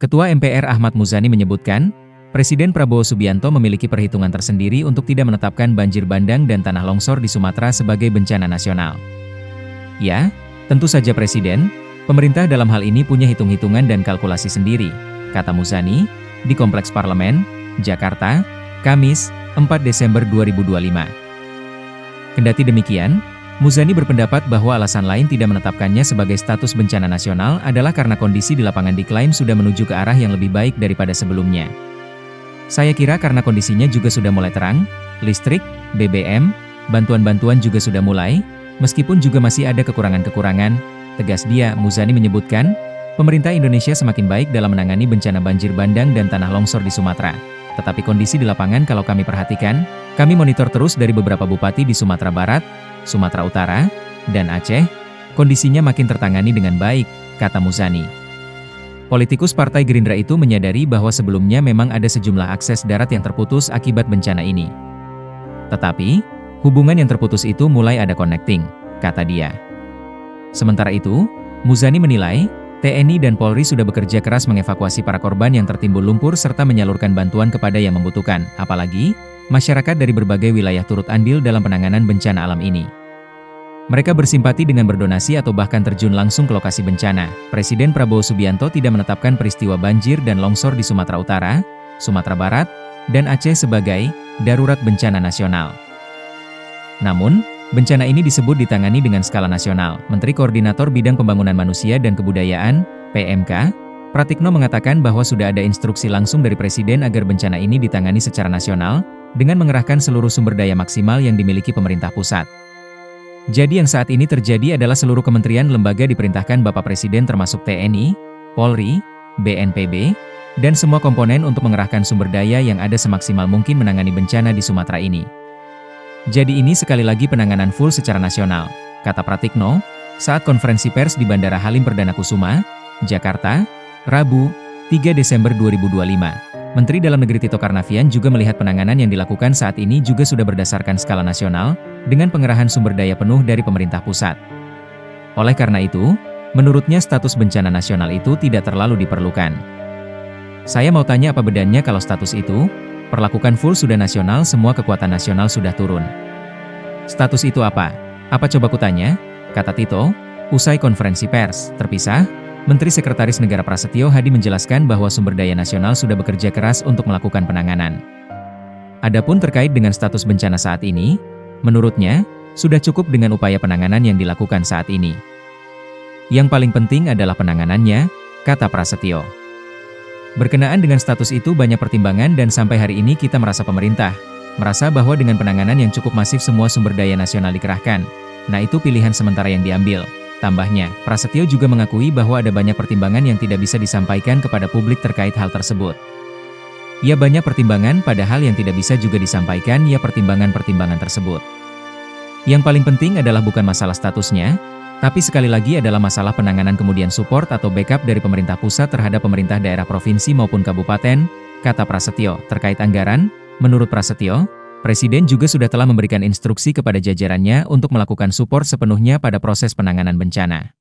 Ketua MPR Ahmad Muzani menyebutkan, Presiden Prabowo Subianto memiliki perhitungan tersendiri untuk tidak menetapkan banjir bandang dan tanah longsor di Sumatera sebagai bencana nasional. Ya, tentu saja Presiden, pemerintah dalam hal ini punya hitung-hitungan dan kalkulasi sendiri, kata Muzani, di Kompleks Parlemen, Jakarta, Kamis, 4 Desember 2025. Kendati demikian, Muzani berpendapat bahwa alasan lain tidak menetapkannya sebagai status bencana nasional adalah karena kondisi di lapangan diklaim sudah menuju ke arah yang lebih baik daripada sebelumnya. Saya kira karena kondisinya juga sudah mulai terang, listrik, BBM, bantuan-bantuan juga sudah mulai, meskipun juga masih ada kekurangan-kekurangan, tegas dia. Muzani menyebutkan, pemerintah Indonesia semakin baik dalam menangani bencana banjir bandang dan tanah longsor di Sumatera. Tetapi kondisi di lapangan kalau kami perhatikan, kami monitor terus dari beberapa bupati di Sumatera Barat, Sumatera Utara, dan Aceh, kondisinya makin tertangani dengan baik, kata Muzani. Politikus Partai Gerindra itu menyadari bahwa sebelumnya memang ada sejumlah akses darat yang terputus akibat bencana ini. Tetapi, hubungan yang terputus itu mulai ada connecting, kata dia. Sementara itu, Muzani menilai, TNI dan Polri sudah bekerja keras mengevakuasi para korban yang tertimbun lumpur serta menyalurkan bantuan kepada yang membutuhkan, apalagi, masyarakat dari berbagai wilayah turut andil dalam penanganan bencana alam ini. Mereka bersimpati dengan berdonasi atau bahkan terjun langsung ke lokasi bencana. Presiden Prabowo Subianto tidak menetapkan peristiwa banjir dan longsor di Sumatera Utara, Sumatera Barat, dan Aceh sebagai darurat bencana nasional. Namun, bencana ini disebut ditangani dengan skala nasional. Menteri Koordinator Bidang Pembangunan Manusia dan Kebudayaan, PMK, Pratikno mengatakan bahwa sudah ada instruksi langsung dari Presiden agar bencana ini ditangani secara nasional, dengan mengerahkan seluruh sumber daya maksimal yang dimiliki pemerintah pusat. Jadi yang saat ini terjadi adalah seluruh kementerian lembaga diperintahkan Bapak Presiden termasuk TNI, Polri, BNPB, dan semua komponen untuk mengerahkan sumber daya yang ada semaksimal mungkin menangani bencana di Sumatera ini. Jadi ini sekali lagi penanganan full secara nasional, kata Pratikno, saat konferensi pers di Bandara Halim Perdana Kusuma, Jakarta, Rabu, 3 Desember 2025. Menteri Dalam Negeri Tito Karnavian juga melihat penanganan yang dilakukan saat ini juga sudah berdasarkan skala nasional, dengan pengerahan sumber daya penuh dari pemerintah pusat. Oleh karena itu, menurutnya status bencana nasional itu tidak terlalu diperlukan. Saya mau tanya apa bedanya kalau status itu, perlakukan full sudah nasional, semua kekuatan nasional sudah turun. Status itu apa? Apa coba kutanya? Kata Tito, usai konferensi pers, terpisah, Menteri Sekretaris Negara Prasetyo Hadi menjelaskan bahwa sumber daya nasional sudah bekerja keras untuk melakukan penanganan. Adapun terkait dengan status bencana saat ini, menurutnya, sudah cukup dengan upaya penanganan yang dilakukan saat ini. Yang paling penting adalah penanganannya, kata Prasetyo. Berkenaan dengan status itu banyak pertimbangan dan sampai hari ini kita merasa pemerintah, merasa bahwa dengan penanganan yang cukup masif semua sumber daya nasional dikerahkan. Nah itu pilihan sementara yang diambil. Tambahnya, Prasetyo juga mengakui bahwa ada banyak pertimbangan yang tidak bisa disampaikan kepada publik terkait hal tersebut. Ya banyak pertimbangan padahal yang tidak bisa juga disampaikan ya pertimbangan-pertimbangan tersebut. Yang paling penting adalah bukan masalah statusnya, tapi sekali lagi adalah masalah penanganan kemudian support atau backup dari pemerintah pusat terhadap pemerintah daerah provinsi maupun kabupaten, kata Prasetyo. Terkait anggaran, menurut Prasetyo, Presiden juga sudah telah memberikan instruksi kepada jajarannya untuk melakukan support sepenuhnya pada proses penanganan bencana.